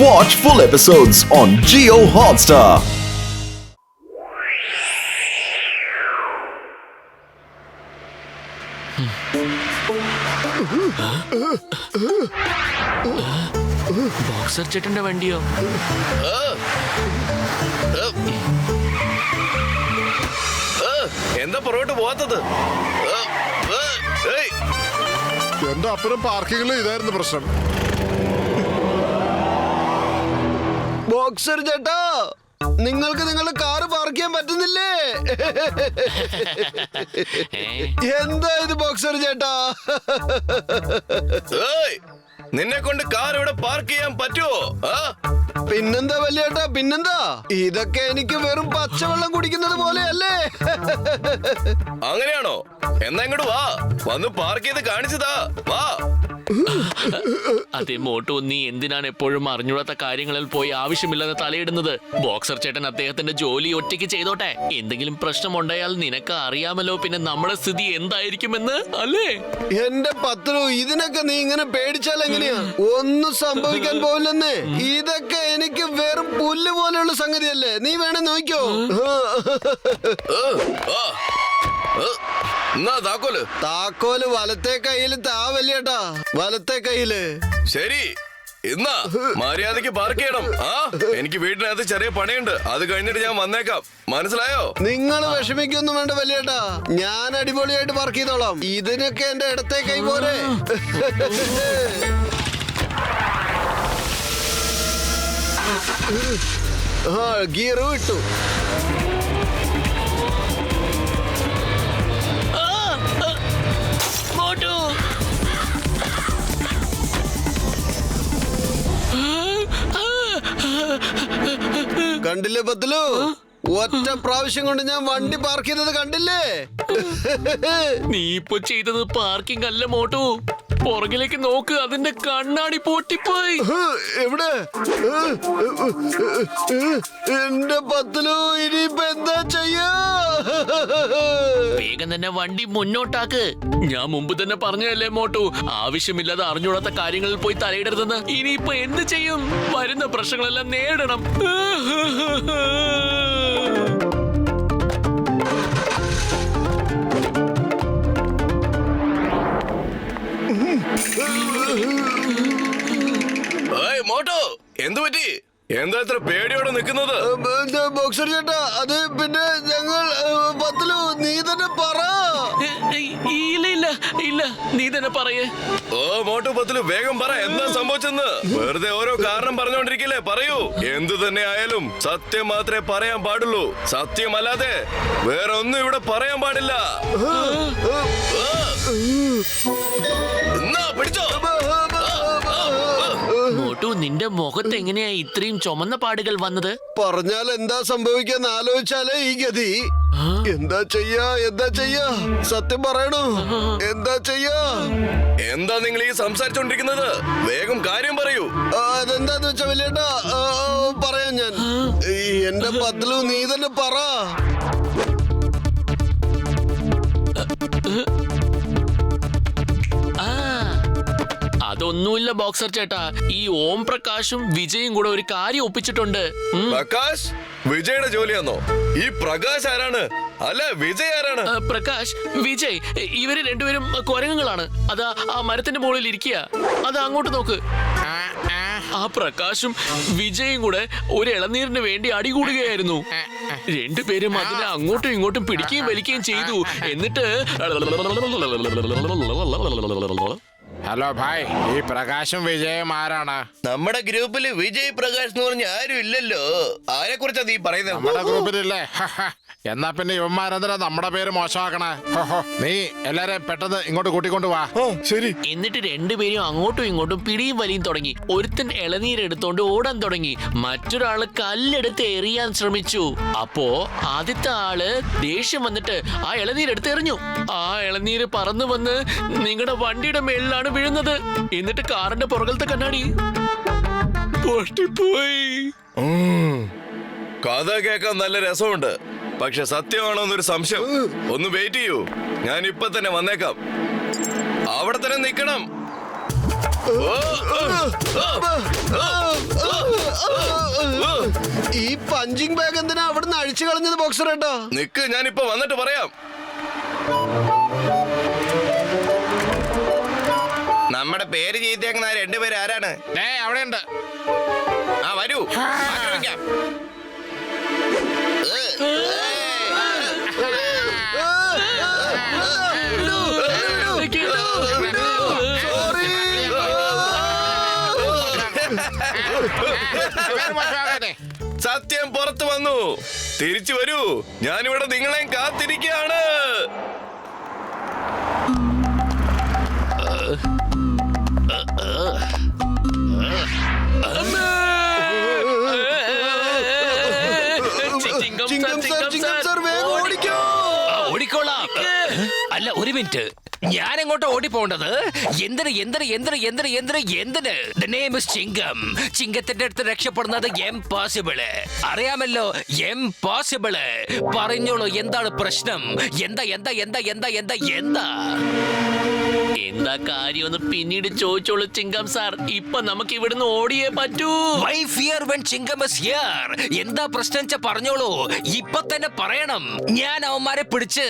Watch full episodes on Jio Hotstar. Boxer ചേട്ടന്റെ വണ്ടിയോ? എന്താ പുറകോട്ട് പോവാത്തത്? എന്റെ അപ്പുറം പാർക്കിങ്ങിൽ ഇതായിരുന്നു പ്രശ്നം. ബോക്സർ ചേട്ടാ, നിങ്ങൾക്ക് നിങ്ങളുടെ കാറ് പാർക്ക് ചെയ്യാൻ പറ്റുന്നില്ലേ? എന്താ ഇത് ബോക്സർ ചേട്ടാ? നിന്നെ കൊണ്ട് കാർ ഇവിടെ പാർക്ക് ചെയ്യാൻ പറ്റുമോ? പിന്നെന്താ വലിയേട്ടാ, പിന്നെന്താ? ഇതൊക്കെ എനിക്ക് വെറും പച്ചവെള്ളം കുടിക്കുന്നത് പോലെയല്ലേ? അങ്ങനെയാണോ? എന്നാ ഇങ്ങോട്ട് വാ, വന്ന് പാർക്ക് ചെയ്ത് കാണിച്ചതാ. വാ. അതെ മോട്ടു, നീ എന്തിനാണ് എപ്പോഴും അറിഞ്ഞൂടാത്ത കാര്യങ്ങളിൽ പോയി ആവശ്യമില്ലാതെ തലയിടുന്നത്? ബോക്സർ ചേട്ടൻ അദ്ദേഹത്തിന്റെ ജോലി ഒറ്റയ്ക്ക് ചെയ്തോട്ടെ. എന്തെങ്കിലും പ്രശ്നമുണ്ടായാൽ നിനക്ക് അറിയാമല്ലോ പിന്നെ നമ്മുടെ സ്ഥിതി എന്തായിരിക്കുമെന്ന്, അല്ലേ? എന്റെ പത്രു, ഇതിനൊക്കെ നീ ഇങ്ങനെ പേടിച്ചാൽ എങ്ങനെയാ? ഒന്നും സംഭവിക്കാൻ പോവില്ലെന്നേ. ഇതൊക്കെ എനിക്ക് വെറും പുല്ല് പോലെയുള്ള സംഗതിയല്ലേ. നീ വേണേ നോക്കിയോ. താക്കോല് വലത്തെ കയ്യില് താ വലിയേട്ടാ, വലത്തെ കയ്യില്. ശരി, ഇന്നാ മര്യാദക്ക് പാർക്ക് ചെയ്യണം. എനിക്ക് വീട്ടിനകത്ത് ചെറിയ പണിയുണ്ട്, അത് കഴിഞ്ഞിട്ട് ഞാൻ വന്നേക്കാം. മനസ്സിലായോ? നിങ്ങൾ വിഷമിക്കൊന്നും വേണ്ട വലിയേട്ടാ, ഞാൻ അടിപൊളിയായിട്ട് പാർക്ക് ചെയ്തോളാം. ഇതിനൊക്കെ എന്റെ ഇടത്തെ കൈ പോരെ. ഗിയർ വിട്ടു. മോട്ടു, കണ്ടില്ലേ പത്തലു? ഒറ്റ പ്രാവശ്യം കൊണ്ട് ഞാൻ വണ്ടി പാർക്ക് ചെയ്തത് കണ്ടില്ലേ? നീ ഇപ്പൊ ചെയ്തത് പാർക്കിംഗ് അല്ല മോട്ടു. പുറകിലേക്ക് നോക്ക്, അതിന്റെ കണ്ണാടി പൊട്ടിപ്പോയി. എവിടെ? എന്റെ പത്തലു, ഇനിയിപ്പോ എന്താ ചെയ്യാ? വേഗം തന്നെ വണ്ടി മുന്നോട്ടാക്ക്. ഞാൻ മുമ്പ് തന്നെ പറഞ്ഞതല്ലേ മോട്ടു, ആവശ്യമില്ലാതെ അറിഞ്ഞൂടാത്ത കാര്യങ്ങളിൽ പോയി തലയിടരുതെന്ന്. ഇനിയിപ്പോ എന്ത് ചെയ്യും? വരുന്ന പ്രശ്നങ്ങളെല്ലാം നേരിടണം. മോട്ടോ, എന്തു പറ്റി? എന്താ ഇത്ര പേടിയോടെ നിൽക്കുന്നത്? ബോക്സർ ചേട്ടാ, അത് പിന്നെ ഞങ്ങൾ പത്തലു, നീ തന്നെ പറ. ഇല്ല ഇല്ല ഇല്ല, നീ തന്നെ പറയേ. മോട്ടു പത്തലു, വേഗം പറ, എന്താ സംഭവിച്ചെന്ന്. വെറുതെ ഓരോ കാരണം പറഞ്ഞോണ്ടിരിക്കില്ലേ, പറയൂ. എന്തു തന്നെ ആയാലും സത്യം മാത്രമേ പറയാൻ പാടുള്ളൂ. സത്യമല്ലാതെ വേറെ ഒന്നും ഇവിടെ പറയാൻ പാടില്ല. എന്നാ പിടിച്ചോ. മോട്ടു, നിന്റെ മുഖത്ത് എങ്ങനെയാ ഇത്രയും ചുമന്ന പാടുകൾ വന്നത്? പറഞ്ഞാൽ എന്താ സംഭവിക്കാന്ന് ആലോചിച്ചാലേ ഈ ഗതി. എന്താ ചെയ്യാ, എന്താ ചെയ്യാ? സത്യം പറയണോ? എന്താ ചെയ്യാ? എന്താ നിങ്ങൾ ഈ സംസാരിച്ചോണ്ടിരിക്കുന്നത്? വേഗം കാര്യം പറയൂ. അതെന്താന്ന് വെച്ചാ വലിയേട്ടാ, പറയാം ഞാൻ. എന്റെ പത്തലു, നീ തന്നെ പറ. അതൊന്നുമില്ല ബോക്സർ ചേട്ടാ, ഈ ഓം പ്രകാശും വിജയും കൂടെ ഒരു കാര്യം ഒപ്പിച്ചിട്ടുണ്ട്. പ്രകാശ്? വിജയുടെ ജോലിയാണോ? ഈ പ്രകാശ് ആരാണ്? അല്ല, വിജയ് ആരാണ്? പ്രകാശ്, വിജയ്, ഇവര് രണ്ടുപേരും കുരങ്ങുകളാണ്. അതാ ആ മരത്തിന്റെ മുകളിൽ ഇരിക്കുക. അത് അങ്ങോട്ട് നോക്ക്. ആ പ്രകാശും വിജയും കൂടെ ഒരു ഇളനീരിന് വേണ്ടി അടികൂടുകയായിരുന്നു. രണ്ടുപേരും അതിനെ അങ്ങോട്ടും ഇങ്ങോട്ടും പിടിക്കുകയും വലിക്കുകയും ചെയ്തു. എന്നിട്ട് ഹലോ ഭായ്, ഈ പ്രകാശും വിജയും ആരാണ്? നമ്മുടെ ഗ്രൂപ്പില് വിജയ് പ്രകാശ് എന്ന് പറഞ്ഞ ആരും ഇല്ലല്ലോ. ആരെ കുറിച്ചാ നീ പറയുന്നത്? നമ്മുടെ ഗ്രൂപ്പിലില്ലേ? എന്നാ പിന്നെ ഇവന്മാരെന്തിനാ നമ്മുടെ പേര് മോശമാക്കണേ? നീ എല്ലാരെയും പെട്ടെന്ന് ഇങ്ങോട്ട് കൂട്ടിക്കൊണ്ട് വാ. ശരി. എന്നിട്ട് രണ്ടുപേരും അങ്ങോട്ടും ഇങ്ങോട്ടും പിടിയും വലിയും തുടങ്ങി. ഒരുത്തൻ ഇളനീരെടുത്തോണ്ട് ഓടാൻ തുടങ്ങി. മറ്റൊരാള് കല്ലെടുത്ത് എറിയാൻ ശ്രമിച്ചു. അപ്പോ ആദ്യത്തെ ആള് ദേഷ്യം വന്നിട്ട് ആ ഇളനീരെടുത്ത് എറിഞ്ഞു. ആ ഇളനീര് പറന്നു വന്ന് നിങ്ങളുടെ വണ്ടിയുടെ മേളിലാണ് വീഴുന്നത്. എന്നിട്ട് കാറിന്റെ പുറകിലത്തെ കണ്ണാടി പൊട്ടിപ്പോയി. കഥ കേൾക്കാൻ നല്ല രസമുണ്ട്, പക്ഷെ സത്യമാണോ എന്നൊരു സംശയം. ഒന്ന് വെയിറ്റ് ചെയ്യൂ, ഞാൻ ഇപ്പൊ തന്നെ വന്നേക്കാം. അവിടെ തന്നെ നിക്കണം. ഈ പഞ്ചിങ് ബാഗ് എന്തിനാ അവിടുന്ന് അഴിച്ചു കളഞ്ഞത് ബോക്സർ ഏട്ടാ? നിക്ക്, ഞാനിപ്പോ വന്നിട്ട് പറയാം. നമ്മുടെ പേര് ചീത്തയാക്കുന്ന രണ്ടുപേരും ആരാണ്? അവിടെയുണ്ട്. ആ വരൂ, ആക്രമിക്കാം. സത്യം പുറത്തു വന്നു. തിരിച്ചു വരൂ, ഞാനിവിടെ നിങ്ങളെയും കാത്തിരിക്കുകയാണ്. ചിങ്കം സാർ വേഗം ഓടിക്കോ. ഓടിക്കോളാം. അല്ല, ഒരു മിനിറ്റ്, ഞാൻ എങ്ങോട്ട് ഓടിപ്പോണ്ടത്? എന്തിന് എന്തിന് എന്തിന് എന്തിന് എന്തിന് എന്തിന്? The name is ചിങ്കം. ചിങ്കത്തിന്റെ അടുത്ത് രക്ഷപ്പെടുന്നത് എംപോസിബിള്. അറിയാമല്ലോ, എംപോസിബിള്. പറഞ്ഞോളൂ, എന്താണ് പ്രശ്നം? എന്താ എന്താ എന്താ എന്താ എന്താ എന്താ എന്താ കാര്യമെന്ന് പിന്നീട് ചോദിച്ചോളൂ ചിങ്കം സാർ. ഇപ്പൊ നമുക്ക് ഇവിടുന്ന് ഓടിയേ പറ്റൂ. Why fear when ചിങ്കം is here? എന്താ പ്രശ്നം വെച്ചാ പറഞ്ഞോളൂ, ഇപ്പൊ തന്നെ പറയണം. ഞാൻ അവന്മാരെ പിടിച്ച്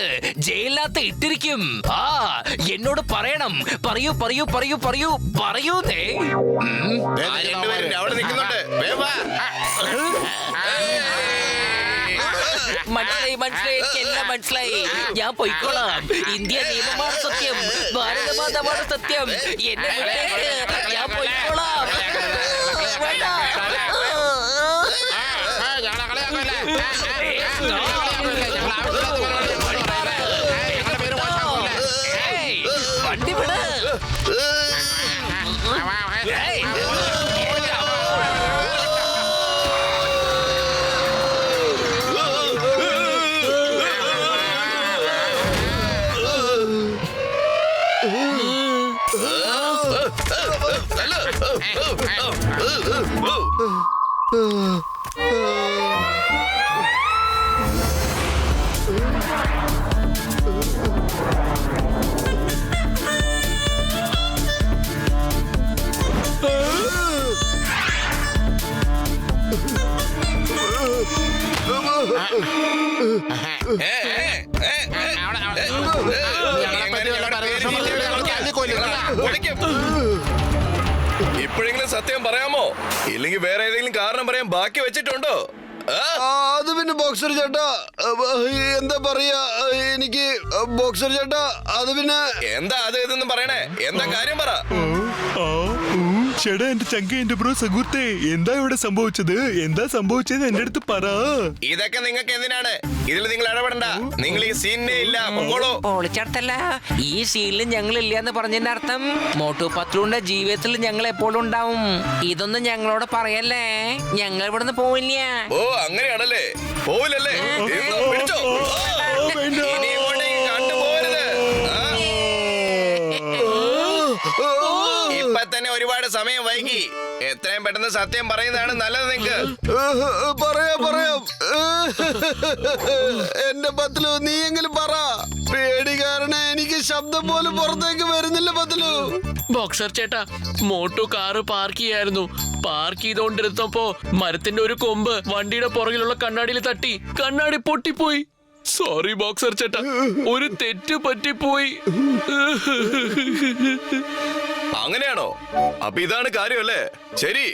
ജയിലിനകത്ത് ഇട്ടിരിക്കും. ആ, എന്നോട് പറയണം. പറയൂ പറയൂ പറയൂ പറയൂ പറയൂന്നേ. രണ്ടുപേരും അവിടെ നിൽക്കുന്നുണ്ട്. മനസ്സിലായി മനസ്സിലായി, എനിക്കെല്ലാം മനസ്സിലായി. ഞാൻ പൊയ്ക്കോളാം. ഇന്ത്യ നിയമമാണ് സത്യം, ഭാരതമാതമാണ് സത്യം. എന്നെ വിട്ടേക്ക്, ഞാൻ പൊയ്ക്കോളാം. വേണ്ട. വണ്ടി വിട്. ഇപ്പോഴെങ്കിലും സത്യം പറയാമോ? ഇല്ലെങ്കിൽ വേറെ ഏതെങ്കിലും കാരണം പറയാൻ ബാക്കി വെച്ചിട്ടുണ്ടോ? അത് പിന്നെ ബോക്സർ ചേട്ടാ, എന്താ പറയാ, എനിക്ക് ബോക്സർ ചേട്ടാ, അത് പിന്നെ എന്താ അത് ഇതെന്ന് പറയണേ? എന്താ കാര്യം പറ. ചേട്ടാ, എന്റെ ചങ്ക, എന്റെ ബ്രോ സുഹൃത്തെ, എന്താ ഇവിടെ സംഭവിച്ചത്? എന്താ സംഭവിച്ചത് എന്റെ അടുത്ത് പറ. ഇതൊക്കെ നിങ്ങൾക്ക് എന്തിനാണ്? ഇതിൽ നിങ്ങൾ ഇടപെടണ്ട. നിങ്ങൾ ഈ സീനിനെ ഇല്ല. പൊളിച്ചടത്തല്ല, ഈ സീനിൽ ഞങ്ങൾ ഇല്ലാന്ന് പറഞ്ഞതിന്റെ അർത്ഥം മോട്ടു പത്ലുവിന്റെ ജീവിതത്തിൽ ഞങ്ങൾ എപ്പോഴും ഉണ്ടാവും. ഇതൊന്നും ഞങ്ങളോട് പറയല്ലേ, ഞങ്ങൾ ഇവിടുന്ന് പോവില്ല. ഓ, അങ്ങനെയാണല്ലേ? പോവില്ലല്ലേ? പിടിച്ചോ. ഇനി ഇങ്ങോട്ടേക്ക് കണ്ടുപോകരുത്. ഇപ്പൊ തന്നെ ഒരുപാട് സമയം വൈകി. എത്രയും പെട്ടെന്ന് സത്യം പറയുന്നതാണ് നല്ലത്. നിങ്ങൾക്ക് പറയാം. എന്റെ പത്ലു, നീ എങ്കിലും പറ. പേടി കാരണം എനിക്ക് ശബ്ദം പോലും പുറത്തേക്ക് വരുന്നില്ല പത്ലു. ബോക്സർ ചേട്ടാ, മോട്ടു കാറ് പാർക്ക് ചെയ്യായിരുന്നു. പാർക്ക് ചെയ്തോണ്ടിരുന്നപ്പോ മരത്തിന്റെ ഒരു കൊമ്പ് വണ്ടിയുടെ പുറകിലുള്ള കണ്ണാടിയിൽ തട്ടി. കണ്ണാടി പൊട്ടിപ്പോയി. സോറി ബോക്സർ ചേട്ടാ, ഒരു തെറ്റ് പറ്റിപ്പോയി. അങ്ങനെയാണോ? അപ്പൊ ഇതാണ് കാര്യമല്ലേ? ശരി,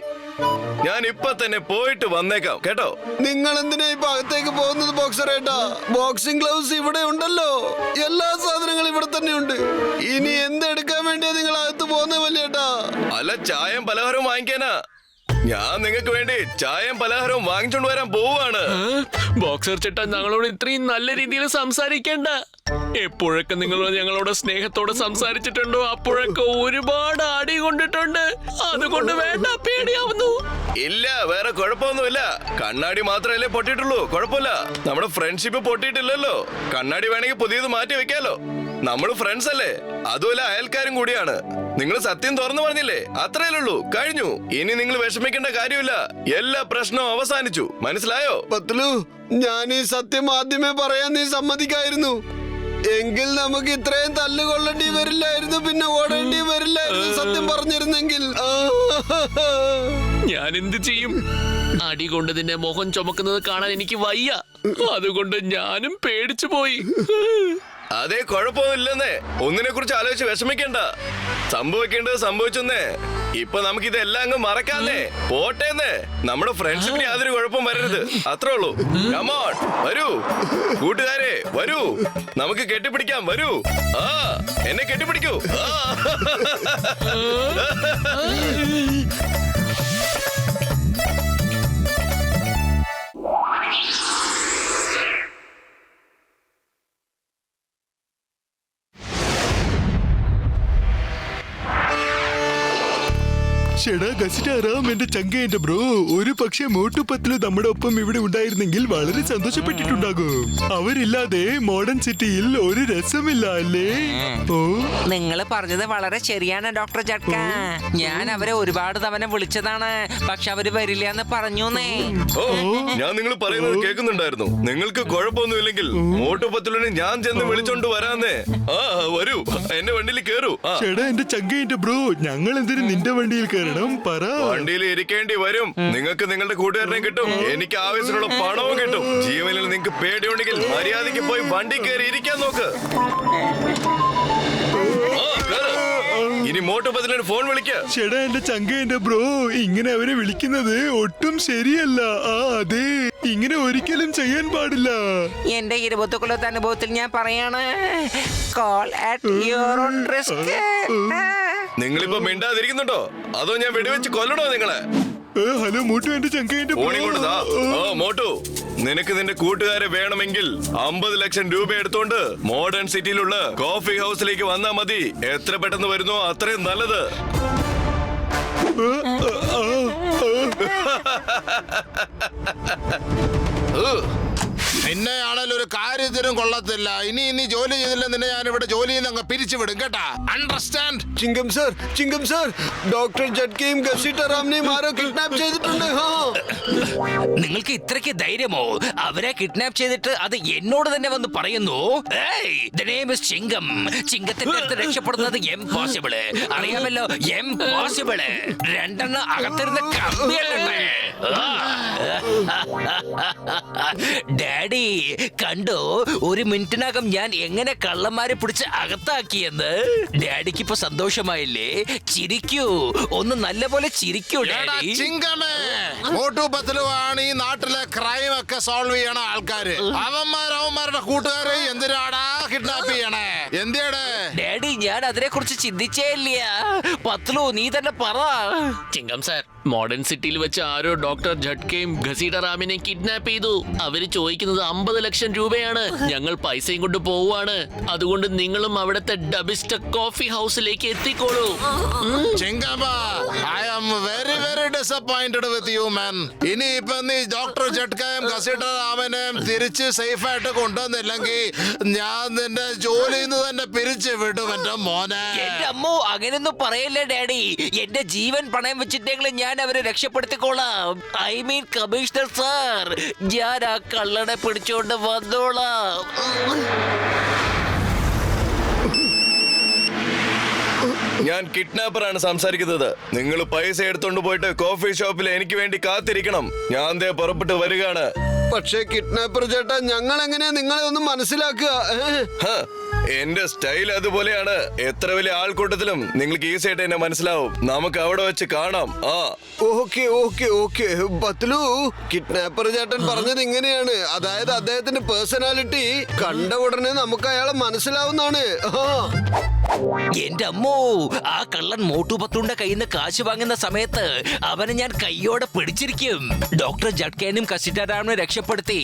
ഞാൻ ഇപ്പൊ തന്നെ പോയിട്ട് വന്നേക്കാം കേട്ടോ. നിങ്ങൾ എന്തിനാ ഇപ്പൊ അകത്തേക്ക് പോകുന്നത് ബോക്സർ ഏട്ടാ? ബോക്സിംഗ് ഗ്ലൗസ് ഇവിടെ ഉണ്ടല്ലോ, എല്ലാ സാധനങ്ങളും ഇവിടെ തന്നെ ഉണ്ട്. ഇനി എന്തെടുക്കാൻ വേണ്ടിയാ നിങ്ങൾ അകത്ത് പോകുന്നത് വല്യേട്ടാ? അല്ല, ചായയും പലഹാരവും വാങ്ങിക്കാനാ. ഞാൻ നിങ്ങൾക്ക് വേണ്ടി ചായയും പലഹാരവും വാങ്ങിച്ചോണ്ട് വരാൻ പോവാണ്. ബോക്സർ ചേട്ടാ, ഞങ്ങളോട് ഇത്രയും നല്ല രീതിയിൽ സംസാരിക്കേണ്ട. എപ്പോഴൊക്കെ നിങ്ങൾ ഞങ്ങളോട് സ്നേഹത്തോടെ സംസാരിച്ചിട്ടുണ്ടോ അപ്പോഴൊക്കെ ഒരുപാട് അടി കൊണ്ടിട്ടുണ്ട്. അതുകൊണ്ട് വേണ്ട, പേടിയാവുന്നു. ഇല്ല, വേറെ കുഴപ്പമൊന്നുമില്ല. കണ്ണാടി മാത്രമല്ലേ പൊട്ടിയിട്ടുള്ളൂ. കുഴപ്പമില്ല, നമ്മുടെ ഫ്രണ്ട്ഷിപ്പ് പൊട്ടിയിട്ടില്ലല്ലോ. കണ്ണാടി വേണമെങ്കിൽ പുതിയത് മാറ്റി വെക്കാലോ. നമ്മൾ ഫ്രണ്ട്സ് അല്ലേ? അതുമല്ല, അയൽക്കാരും കൂടിയാണ്. നിങ്ങൾ സത്യം തുറന്നു പറഞ്ഞില്ലേ, അത്രയല്ലേ ഉള്ളൂ. കഴിഞ്ഞു. ഇനി നിങ്ങൾ വിഷമിക്കേണ്ട കാര്യമില്ല. എല്ലാ പ്രശ്നവും അവസാനിച്ചു. മനസ്സിലായോ? പത്ലു, ഞാൻ ഈ സത്യം ആദ്യമേ പറയാൻ നീ സമ്മതിക്കായിരുന്നു എങ്കിൽ നമുക്ക് ഇത്രയും തല്ലുകൊള്ളേണ്ടി വരില്ലായിരുന്നു, പിന്നെ ഓടേണ്ടി വരില്ലായിരുന്നു. സത്യം പറഞ്ഞിരുന്നെങ്കിൽ ഞാൻ എന്ത് ചെയ്യും? അടി കൊണ്ട് നിന്റെ മുഖം ചുമക്കുന്നത് കാണാൻ എനിക്ക് വയ്യ. അതുകൊണ്ട് ഞാനും പേടിച്ചു പോയി. അതേ, കുഴപ്പമൊന്നുമില്ലെന്നേ. ഒന്നിനെ കുറിച്ച് ആലോചിച്ച് വിഷമിക്കണ്ട. സംഭവിക്കേണ്ടത് സംഭവിച്ചെന്നേ. ഇപ്പൊ നമുക്ക് ഇതെല്ലാം അങ്ങ് മറക്കാന്നേ. പോട്ടേന്നേ. നമ്മുടെ ഫ്രണ്ട്ഷിപ്പിന് യാതൊരു കുഴപ്പം വരരുത്. അത്രേ ഉള്ളൂ. കമോൺ, വരൂ കൂട്ടുകാരെ, വരൂ. നമുക്ക് കെട്ടിപ്പിടിക്കാം. വരൂ. ആ, എന്നെ കെട്ടിപ്പിടിക്കൂ. ആ. ഷെടാ ഗസിറ്റാറാം, എന്റെ ചങ്ക എന്റെ ബ്രോ. ഒരു പക്ഷേ മോട്ടു പത്ലു നമ്മുടെ ഒപ്പം ഇവിടെ ഉണ്ടായിരുന്നെങ്കിൽ വളരെ സന്തോഷപ്പെട്ടിട്ടുണ്ടാകും. അവരില്ലാതെ മോഡേൺ സിറ്റിയിൽ ഒരു രസമില്ല അല്ലേ? ഓ, നിങ്ങൾ പറഞ്ഞത് വളരെ ശരിയാണ് ഡോക്ടർ ജഡ്ക. ഞാൻ അവരെ ഒരുപാട് തവണ വിളിച്ചതാണ്, പക്ഷെ അവര് വരില്ല എന്ന് പറഞ്ഞൂന്നേ. ഓ, ഞാൻ നിങ്ങൾ പറയുന്നത് കേൾക്കുന്നുണ്ടായിരുന്നു. നിങ്ങൾക്ക് കുഴപ്പമൊന്നുമില്ലെങ്കിൽ മോട്ടു പത്തുലിനെ ഞാൻ ചെന്ന് വിളിച്ചോണ്ട് വരാന്നേ. ആ, വരൂ, എന്റെ വണ്ടിയിൽ കേറൂ. ആ, ഷെടാ എന്റെ ചങ്ക എന്റെ ബ്രോ, ഞങ്ങൾ എന്തിനു നിന്റെ വണ്ടിയിൽ കയറണം? പറ. വണ്ടിയിൽ ഇരിക്കേണ്ടി വരും. നിങ്ങൾക്ക് നിങ്ങളുടെ കൂട്ടുകാരനെ കിട്ടും, എനിക്ക് ആവശ്യമുള്ള പണവും കിട്ടും. ജീവനിൽ നിങ്ങൾക്ക് പേടിയുണ്ടെങ്കിൽ മര്യാദയ്ക്ക് പോയി വണ്ടി കയറി ഇരിക്കാൻ നോക്ക്. ആ, കേറ്. ഇനി മോട്ടു പതിനൊരു ഫോൺ വിളിക്ക. ഷെടാ എന്റെ ചങ്ക എന്റെ ബ്രോ, ഇങ്ങനെ അവരെ വിളിക്കുന്നത് ഒട്ടും ശരിയല്ല. ആ, അതെ, ഇങ്ങനെ ഒരിക്കലും ചെയ്യാൻ പാടില്ല. എന്റെ 20 കൊല്ലത്തെ അനുഭവത്തിൽ ഞാൻ പറയാണ്, call at your own risk. നിങ്ങളിപ്പോ മിണ്ടാതിരിക്കുന്നുണ്ടോ അതോ ഞാൻ വെടിവെച്ച് കൊല്ലണോ നിങ്ങളെ? ഹലോ മോട്ടു, എന്റെ ചങ്ക എന്റെ ബ്രോ. ഓണിക്കൊണ്ടതാ. ഓ മോട്ടു, നിനക്ക് നിന്റെ കൂട്ടുകാരെ വേണമെങ്കിൽ 50 ലക്ഷം രൂപ എടുത്തോണ്ട് മോഡേൺ സിറ്റിയിലുള്ള കോഫി ഹൗസിലേക്ക് വന്നാ മതി. എത്ര പെട്ടെന്ന് വരുന്നോ അത്രയും നല്ലത്. നിന്നെയാണല്ലോ ഒരു കാര്യത്തിനും കൊള്ളത്തില്ല. ഇനി ജോലി ചെയ്തില്ല നിന്നെ ഞാൻ ഇവിടെ ജോലിയിൽ നിന്ന് അങ്ങ് പിരിച്ചുവിടും കേട്ടാ. അണ്ടർസ്റ്റാൻഡ്? ചിങ്കം സർ, ഡോക്ടർ ജഡ്കയും ഗസിറ്റാറാമിനെയും ആരോ കിഡ്നാപ്പ് ചെയ്തിട്ടുണ്ട്. നിങ്ങൾക്ക് ഇത്രയ്ക്ക് ധൈര്യമോ? അവരെ കിഡ്നാപ്പ് ചെയ്തിട്ട് അത് എന്നോട് തന്നെ വന്ന് പറയുന്നു. ചിങ്കം. ചിങ്കത്തിന്റെ അടുത്ത് രക്ഷപ്പെടുന്നത് എംപോസിബിള്. അറിയാമല്ലോ, എംപോസിബിള്. രണ്ടെണ്ണം അകത്തിരുന്ന് കമ്പിയല്ലേ. ഡാഡി കണ്ടോ, 1 മിനിറ്റിനകം ഞാൻ എങ്ങനെ കള്ളന്മാരെ പിടിച്ച് അകത്താക്കിയെന്ന്? ഡാഡിക്ക് ഇപ്പൊ സന്തോഷമായില്ലേ? ചിരിക്കൂ, ഒന്ന് നല്ലപോലെ ചിരിക്കൂ ഡാഡി. ചിങ്കമേ, മോട്ടു പത്ലുവാണ് ഈ നാട്ടിലെ ക്രൈം ഒക്കെ സോൾവ് ചെയ്യണ ആൾക്കാര്. അവന്മാരുടെ കൂട്ടുകാരെ എന്തിനാടാ കിഡ്നാപ്പ് ചെയ്യണേ? എന്തിയാടെ ഡാഡി, ഞാൻ അതിനെ കുറിച്ച് ചിന്തിച്ചേ ഇല്ല. പത്ലു, നീ തന്നെ പറ. ചിങ്കം സാർ, മോഡേൺ സിറ്റിയിൽ വെച്ച് ആരോ ഡോക്ടർ ജഡ്കയും ഘസീഡറാമിനെ കിഡ്നാപ്പ് ചെയ്തു. അവര് ചോദിക്കുന്നത് 50 ലക്ഷം രൂപയാണ്. ഞങ്ങൾ പൈസയും കൊണ്ട് പോവാണ്. അതുകൊണ്ട് നിങ്ങളും അവിടുത്തെ ഡബിസ്റ്റക് കോഫി ഹൗസിലേക്ക് എത്തിക്കോളൂ. ചിങ്കമ്മ, I am very very disappointed with you man. ഇനി ഇപ്പൊ നീ ഡോക്ടർ ജഡ്കയും ഘസീഡറാമിനെയും തിരിച്ച് സേഫ് ആയിട്ട് കൊണ്ടുവന്നില്ലെങ്കിൽ ഞാൻ നിന്റെ ജോലിയിൽ നിന്ന് തന്നെ പിരിച്ചു വിടും എന്റെ മോനെ. എന്റെ അമ്മോ, അങ്ങനെയൊന്നും പറയല്ലേ ഡാഡി. എന്റെ ജീവൻ പണയം വെച്ചിട്ടെങ്കിലും ഞാൻ അവരെ രക്ഷപ്പെടുത്തിക്കോളാം. ഐ മീൻ കമ്മീഷണർ സാർ, ഞാൻ ആ കള്ളനെ പിടിച്ചോണ്ട് വന്നോളാം. ഞാൻ കിഡ്നാപ്പറാണ് സംസാരിക്കുന്നത്. നിങ്ങൾ പൈസ എടുത്തോണ്ട് പോയിട്ട് കോഫി ഷോപ്പിൽ എനിക്ക് വേണ്ടി കാത്തിരിക്കണം. ഞാൻ ദേ പുറപ്പെട്ട് വരികയാണ്. പക്ഷേ കിഡ്നാപ്പർ ചേട്ടാ, ഞങ്ങൾ എങ്ങനെയാ നിങ്ങളെ ഒന്ന് മനസ്സിലാക്കുക? എന്റെ സ്റ്റൈൽ അതുപോലെയാണ്. എത്ര വലിയ ആൾക്കൂട്ടത്തിലും നിങ്ങൾക്ക് ഈസി ആയിട്ട് എന്നെ മനസ്സിലാവും. നമുക്ക് അവിടെ വെച്ച് കാണാം. ആ, ഓക്കെ. പത്ലു, കിഡ്നാപ്പർ ചേട്ടൻ പറഞ്ഞത് ഇങ്ങനെയാണ്. അതായത് അദ്ദേഹത്തിന്റെ പേഴ്സണാലിറ്റി കണ്ട ഉടനെ നമുക്ക് അയാളെ മനസ്സിലാവുന്നതാണ്. എന്റെ അമ്മോ, ആ കള്ളൻ മോട്ടു പത്തുന്റെ കയ്യിൽ നിന്ന് കാശ് വാങ്ങുന്ന സമയത്ത് അവനെ ഞാൻ കയ്യോടെ പിടിച്ചിരിക്കും. ഡോക്ടർ ജഡ്കേനും കസിറ്റാറാമിനെ രക്ഷപ്പെടുത്തി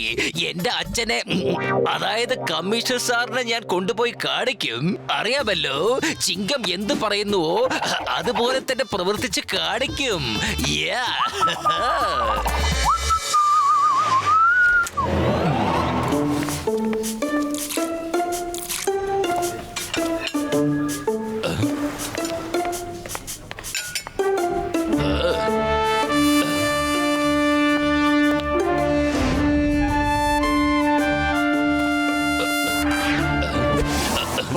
എന്റെ അച്ഛനെ, അതായത് കമ്മീഷണർ സാറിനെ ഞാൻ കൊണ്ടുപോയി കാണിക്കും. അറിയാമല്ലോ, ചിങ്കം എന്ത് പറയുന്നുവോ അതുപോലെ തന്നെ പ്രവർത്തിച്ച് കാണിക്കും.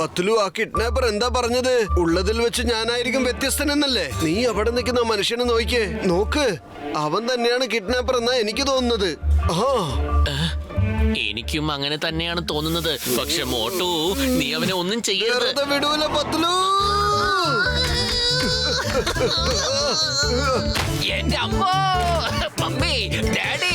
പത്ലു, ആ കിഡ്നാപ്പർ എന്താ പറഞ്ഞത്? ഉള്ളതിൽ വെച്ച് ഞാനായിരിക്കും വ്യത്യസ്തനെന്നല്ലേ? നീ അവിടെ നിൽക്കുന്ന മനുഷ്യനെ നോക്ക്. അവൻ തന്നെയാണ് കിഡ്നാപ്പർ എന്നാ എനിക്ക് തോന്നുന്നത്. എനിക്കും അങ്ങനെ തന്നെയാണ് തോന്നുന്നത്. പക്ഷെ മോട്ടു, നീ അവനെ ഒന്നും ചെയ്യരുത്. വെറുതെ വിടൂല പത്ലു. എന്റെ അമ്മോ, മമ്മി, ഡാഡി.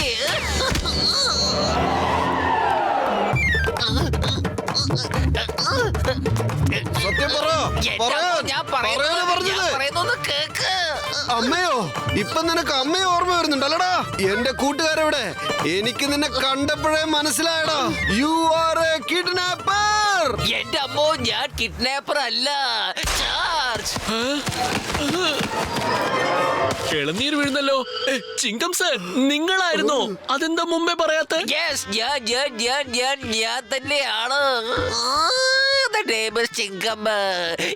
സത്യം പറ. ഞാൻ പറയുന്നത് കേക്ക്. അമ്മയോ? ഇപ്പൊ നിനക്ക് അമ്മയെ ഓർമ്മ വരുന്നുണ്ടല്ലടാ? എന്റെ കൂട്ടുകാരെവിടെ? എനിക്ക് നിന്നെ കണ്ടപ്പോഴേ മനസ്സിലായടാ. You are a kidnapper. എന്റെ അമ്മോ, ഞാൻ കിഡ്നാപ്പർ അല്ല, ചാർജ്. ഇളനീർ വീഴുന്നല്ലോ. ചിങ്കം സർ, നിങ്ങളായിരുന്നോ? അതെന്താ മുമ്പേ പറയാത്ത? യെസ്, ഞാൻ തന്നെയാണ്.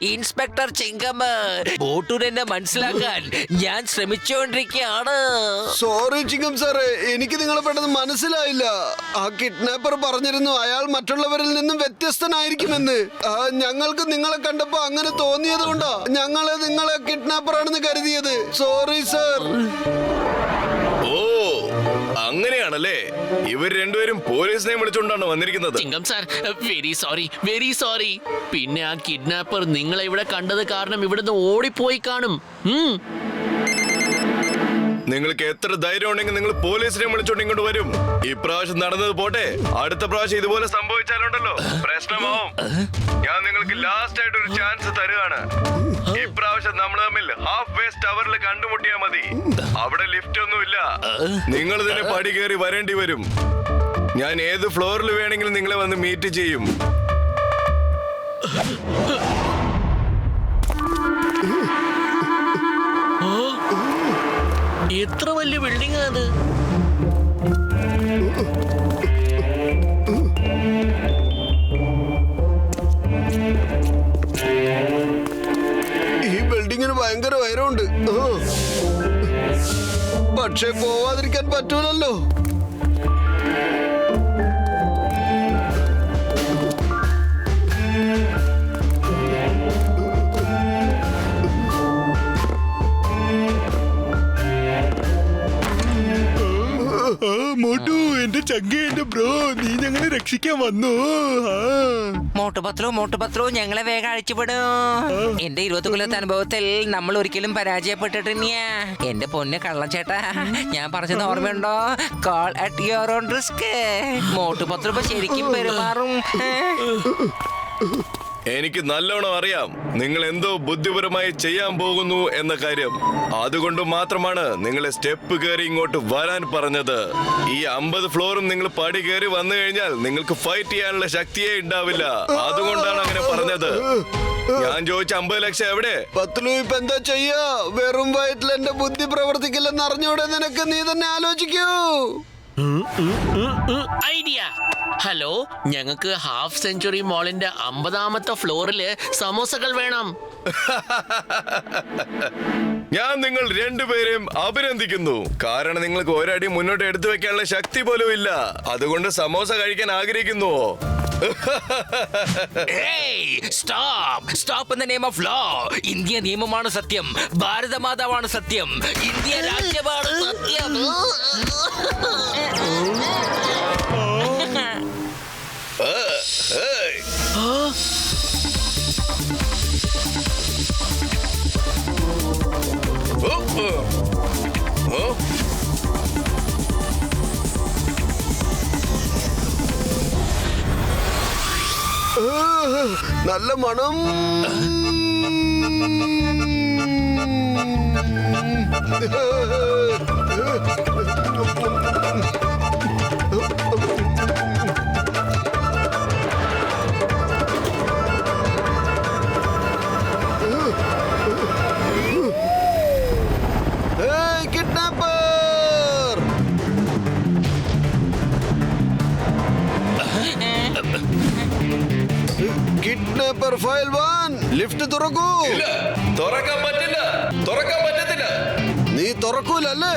ഇൻസ്പെക്ടർ ചിങ്കമ്മ. ബോട്ടൂരെന്നെ മനസ്സിലാക്കാൻ ഞാൻ ശ്രമിച്ചുകൊണ്ടിരിക്കുകയാണ്. സോറി ചിങ്കം സാറേ, എനിക്ക് നിങ്ങളെ പെട്ടെന്ന് മനസ്സിലായില്ല. ആ കിഡ്നാപ്പർ പറഞ്ഞിരുന്നു അയാൾ മറ്റുള്ളവരിൽ നിന്നും വ്യത്യസ്തനായിരിക്കുമെന്ന്. ഞങ്ങൾക്ക് നിങ്ങളെ കണ്ടപ്പോ അങ്ങനെ തോന്നിയത് കൊണ്ടാ നിങ്ങളെ കിഡ്നാപ്പർ ആണെന്ന് കരുതിയത്. Sorry sir. ഓ, അങ്ങനെയാണല്ലേ? ഇവർ രണ്ടുപേരും പോലീസിനെ വിളിച്ചുകൊണ്ടാണ് വന്നിരിക്കുന്നത്. ചിങ്കം സാർ, വെരി സോറി. പിന്നെ ആ കിഡ്നാപ്പർ നിങ്ങളെ ഇവിടെ കണ്ടത് കാരണം ഇവിടുന്ന് ഓടിപ്പോയി കാണും. നിങ്ങൾക്ക് എത്ര ധൈര്യം ഉണ്ടെങ്കിൽ നിങ്ങൾ പോലീസിനെ വിളിച്ചോണ്ട് ഇങ്ങോട്ട് വരും. ഇപ്രാവശ്യം നടന്നത് പോട്ടെ, അടുത്ത പ്രാവശ്യം ഇതുപോലെ സംഭവിച്ചാലുണ്ടല്ലോ പ്രശ്നമാവും. ഞാൻ നിങ്ങൾക്ക് ലാസ്റ്റ് ആയിട്ട് ഒരു ചാൻസ് തരുകയാണ്. ഇപ്രാവശ്യം നമ്മൾ തമ്മിൽ ഹാഫ് വേ ടവറിൽ കണ്ടുമുട്ടിയാ മതി. അവിടെ ലിഫ്റ്റ് ഒന്നുമില്ല. നിങ്ങൾ ഇതിനെ പടി കയറി വരേണ്ടി വരും. ഞാൻ ഏത് ഫ്ലോറിൽ വേണമെങ്കിലും നിങ്ങളെ വന്ന് മീറ്റ് ചെയ്യും. എത്ര വലിയ ബിൽഡിംഗ് അത്! ഈ ബിൽഡിങ്ങിന് ഭയങ്കര ഉയരമുണ്ട്. പക്ഷെ പോവാതിരിക്കാൻ പറ്റൂലല്ലോ. മോട്ടു, എന്റെ ചങ്ക, എന്റെ ബ്രോ, നീ ഞങ്ങളെ രക്ഷിക്കാൻ വന്നു. മോട്ടുപത്രോ ഞങ്ങളെ വേഗം അഴിച്ചുവിടൂ. എന്റെ 20 കൊല്ലത്തെ അനുഭവത്തിൽ നമ്മൾ ഒരിക്കലും പരാജയപ്പെട്ടിട്ടില്ല. എന്റെ പൊന്ന് കള്ളച്ചേട്ടാ, ഞാൻ പറഞ്ഞത് ഓർമ്മയുണ്ടോ? Call at your own risk. മോട്ടുപത്രോ ഇപ്പൊ ശരിക്കും പെരുമാറും. എനിക്ക് നല്ലോണം അറിയാം നിങ്ങൾ എന്തോ ബുദ്ധിപരമായി ചെയ്യാൻ പോകുന്നു എന്ന കാര്യം. അതുകൊണ്ട് മാത്രമാണ് നിങ്ങളെ സ്റ്റെപ്പ് കയറി ഇങ്ങോട്ട് വരാൻ പറഞ്ഞത്. ഈ 50 ഫ്ലോറും നിങ്ങൾ പടി കയറി വന്നു കഴിഞ്ഞാൽ നിങ്ങൾക്ക് ഫൈറ്റ് ചെയ്യാനുള്ള ശക്തിയേ ഉണ്ടാവില്ല. അതുകൊണ്ടാണ് അങ്ങനെ പറഞ്ഞത്. ഞാൻ ചോദിച്ച 50 ലക്ഷം എവിടെ? പത്ലു, ഇപ്പൊ എന്താ ചെയ്യാ? വെറും വയറ്റിൽ എന്റെ ബുദ്ധി പ്രവർത്തിക്കില്ലെന്ന് അറിഞ്ഞൂടെ നിനക്ക്? നീ തന്നെ ആലോചിക്കൂ. ഐഡിയ. ഹലോ, ഞങ്ങൾക്ക് ഹാഫ് സെഞ്ചുറി മോളിന്റെ 50ാമത്തെ ഫ്ലോറില് സമോസകൾ വേണം. ഞാൻ നിങ്ങൾ രണ്ടുപേരെയും അഭിനന്ദിക്കുന്നു. കാരണം നിങ്ങൾക്ക് ഒരടി മുന്നോട്ട് എടുത്തു വെക്കാനുള്ള ശക്തി പോലും ഇല്ല. അതുകൊണ്ട് സമോസ കഴിക്കാൻ ആഗ്രഹിക്കുന്നുവോ? Stop in the name of law. India നിയമമാണ് സത്യം, ഭാരതമാതാവാണ് സത്യം, ഇന്ത്യ രാജ്യമാണ് സത്യം. നല്ല മണം. കിഡ്നാപ്പർ ഫയൽ 1, ലിഫ്റ്റ് തുറക്കൂ. തുറക്കാൻ പറ്റില്ല. നീ തുറക്കൂലല്ലേ?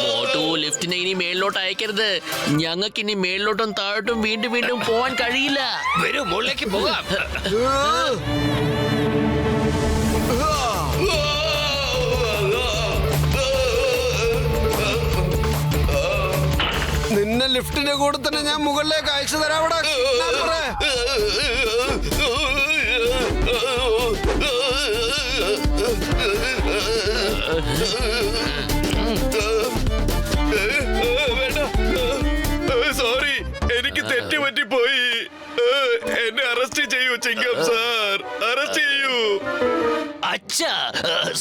മോട്ടു ലിഫ്റ്റിനെ ഇനി മേളിലോട്ട് അയക്കരുത്. ഞങ്ങൾക്ക് ഇനി മേളിലോട്ടും താഴോട്ടും വീണ്ടും വീണ്ടും പോവാൻ കഴിയില്ല. വരൂ മുകളിലേക്ക് പോകാം. നിന്നെ ലിഫ്റ്റിന്റെ കൂടെ തന്നെ ഞാൻ മുകളിലേക്ക് അയച്ചു തരാവിടെ. സോറി, എനിക്ക് തെറ്റുപറ്റിപ്പോയി. എന്നെ അറസ്റ്റ് ചെയ്യൂ ചിങ്കം സാർ, അറസ്റ്റ് ചെയ്യൂ. അച്ഛാ,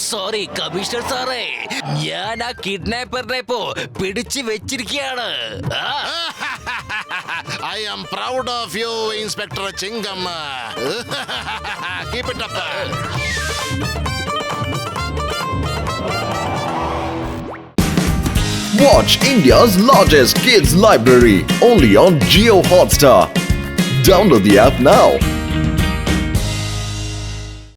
സോറി കമ്മീഷണർ സാറേ, ഞാൻ ആ കിഡ്നാപ്പറിനെ ഇപ്പോ പിടിച്ചു വെച്ചിരിക്കുകയാണ്. I am proud of you, Inspector Chingam. Keep it up. Watch India's largest kids library only on Jio Hotstar. Download the app now.